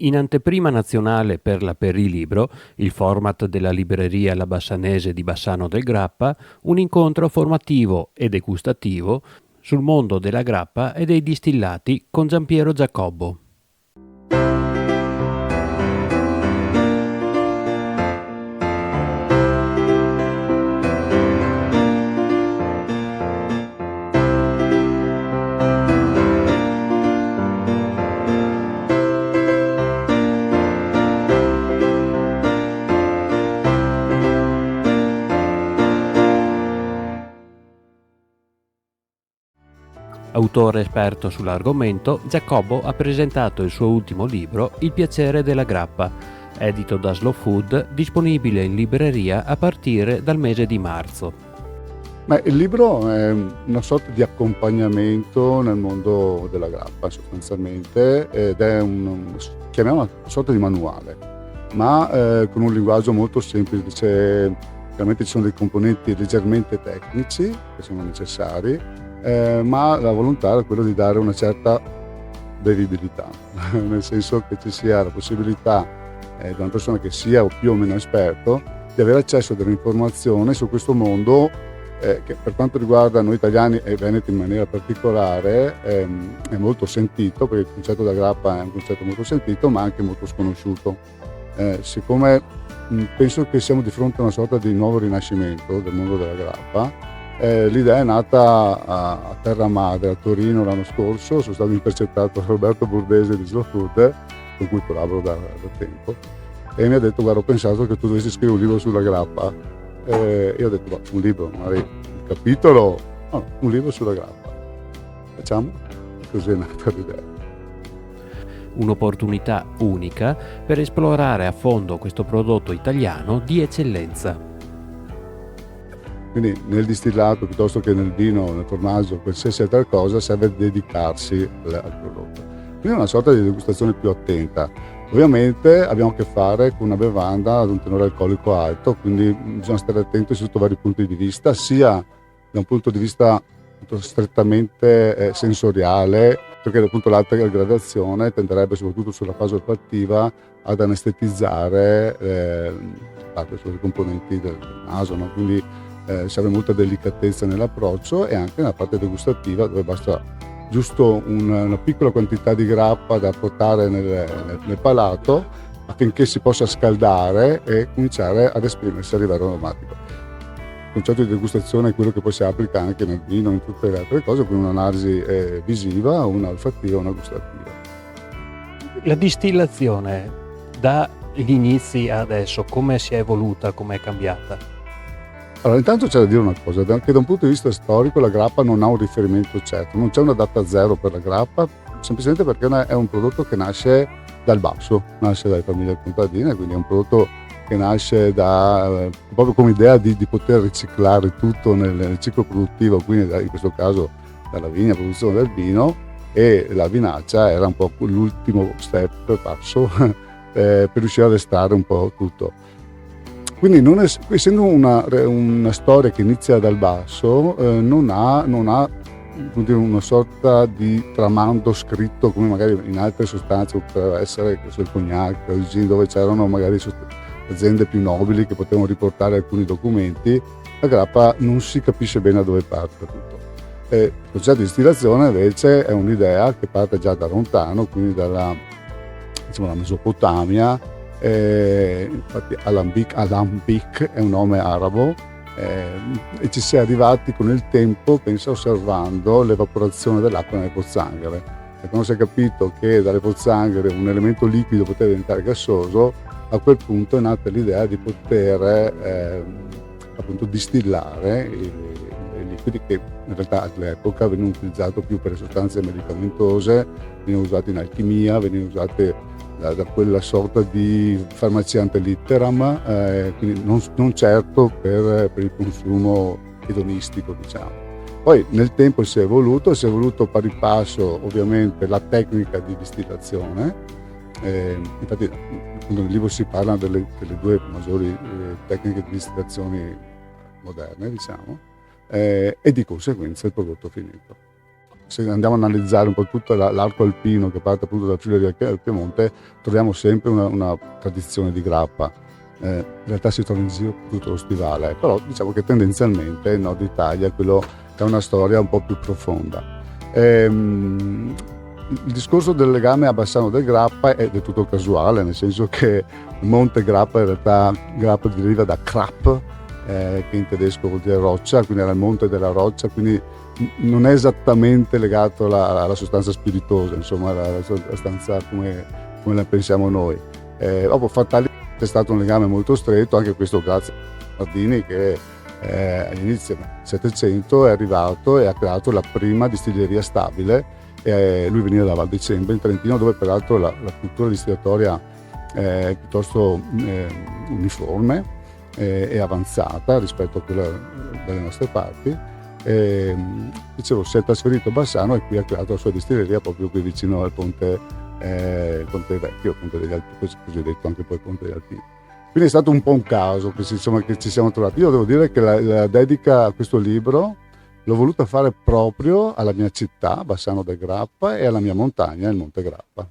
In anteprima nazionale per la Perilibro, il format della libreria La Bassanese di Bassano del Grappa, un incontro formativo e degustativo sul mondo della grappa e dei distillati con Giampiero Giacobbo. Autore esperto sull'argomento, Giacobbo ha presentato il suo ultimo libro, Il piacere della grappa, edito da Slow Food, disponibile in libreria a partire dal mese di marzo. Ma il libro è una sorta di accompagnamento nel mondo della grappa sostanzialmente, ed è chiamiamola una sorta di manuale, ma con un linguaggio molto semplice. Chiaramente ci sono dei componenti leggermente tecnici che sono necessari, ma la volontà è quella di dare una certa bevibilità, nel senso che ci sia la possibilità di una persona che sia o più o meno esperto di avere accesso a delle informazioni su questo mondo che per quanto riguarda noi italiani e veneti in maniera particolare è molto sentito, perché il concetto della grappa è un concetto molto sentito ma anche molto sconosciuto. Siccome penso che siamo di fronte a una sorta di nuovo rinascimento del mondo della grappa, l'idea è nata a terra madre, a Torino l'anno scorso. Sono stato intercettato da Roberto Burdesi di Slow Food, con cui collaboro da tempo, e mi ha detto: guarda, ho pensato che tu dovessi scrivere un libro sulla grappa. Io ho detto: un libro, magari un capitolo, no, un libro sulla grappa, facciamo. Così è nata l'idea. Un'opportunità unica per esplorare a fondo questo prodotto italiano di eccellenza. Quindi nel distillato piuttosto che nel vino, nel formaggio, qualsiasi altra cosa, serve dedicarsi al prodotto. Quindi è una sorta di degustazione più attenta. Ovviamente abbiamo a che fare con una bevanda ad un tenore alcolico alto, quindi bisogna stare attenti sotto vari punti di vista, sia da un punto di vista strettamente sensoriale, perché appunto l'alta gradazione tenderebbe, soprattutto sulla fase olfattiva, ad anestetizzare parte sulle componenti del naso, no? Quindi serve molta delicatezza nell'approccio, e anche nella parte degustativa, dove basta giusto una piccola quantità di grappa da portare nel palato affinché si possa scaldare e cominciare ad esprimersi a livello aromatico. Il concetto di degustazione è quello che poi si applica anche nel vino, in tutte le altre cose, con un'analisi visiva, una olfattiva, una gustativa. La distillazione dagli inizi adesso come si è evoluta, come è cambiata? Allora, intanto c'è da dire una cosa, che da un punto di vista storico la grappa non ha un riferimento certo, non c'è una data zero per la grappa, semplicemente perché è un prodotto che nasce dal basso, nasce dalle famiglie contadine, quindi è un prodotto che nasce proprio come idea di poter riciclare tutto nel ciclo produttivo, quindi in questo caso dalla vigna, produzione del vino, e la vinaccia era un po' l'ultimo step, passo, per riuscire ad estrarre un po' tutto. Quindi essendo una storia che inizia dal basso, non ha una sorta di tramando scritto come magari in altre sostanze, poteva essere il cognac, il gin, dove c'erano magari aziende più nobili che potevano riportare alcuni documenti. La grappa non si capisce bene da dove parte tutto. Il concetto di distillazione invece è un'idea che parte già da lontano, quindi dalla Mesopotamia. Infatti Alambic è un nome arabo, e ci si è arrivati con il tempo, penso, osservando l'evaporazione dell'acqua nelle pozzanghere, e quando si è capito che dalle pozzanghere un elemento liquido poteva diventare gassoso, a quel punto è nata l'idea di poter appunto distillare i liquidi, che in realtà all'epoca venivano utilizzati più per le sostanze medicamentose, venivano usati in alchimia, venivano usate da quella sorta di farmacia ante litteram, quindi non certo per il consumo edonistico, diciamo. Poi nel tempo si è evoluto pari passo ovviamente la tecnica di distillazione, infatti nel libro si parla delle due maggiori tecniche di distillazione moderne, diciamo, e di conseguenza il prodotto finito. se andiamo a analizzare un po' tutto l'arco alpino che parte appunto dal Friuli al Piemonte, troviamo sempre una tradizione di grappa. In realtà si trova in giro tutto lo stivale, però diciamo che tendenzialmente il nord Italia è quello che ha una storia un po' più profonda. Il discorso del legame a Bassano del Grappa è del tutto casuale, nel senso che Monte Grappa in realtà Grappa deriva da Krap, che in tedesco vuol dire roccia, quindi era il monte della roccia, quindi non è esattamente legato alla sostanza spiritosa, insomma, alla sostanza come la pensiamo noi. Dopo Fatali è stato un legame molto stretto, anche questo grazie a Mardini che all'inizio del Settecento è arrivato e ha creato la prima distilleria stabile. Lui veniva da Val di Cembra in Trentino, dove peraltro la cultura distillatoria è piuttosto uniforme e avanzata rispetto a quella delle nostre parti. Dicevo, si è trasferito a Bassano e qui ha creato la sua distilleria proprio qui vicino al ponte vecchio, il ponte degli Alpini, così detto anche poi il ponte degli Alpini. Quindi è stato un po' un caso che ci siamo trovati. Io devo dire che la dedica a questo libro l'ho voluta fare proprio alla mia città, Bassano del Grappa, e alla mia montagna, il Monte Grappa.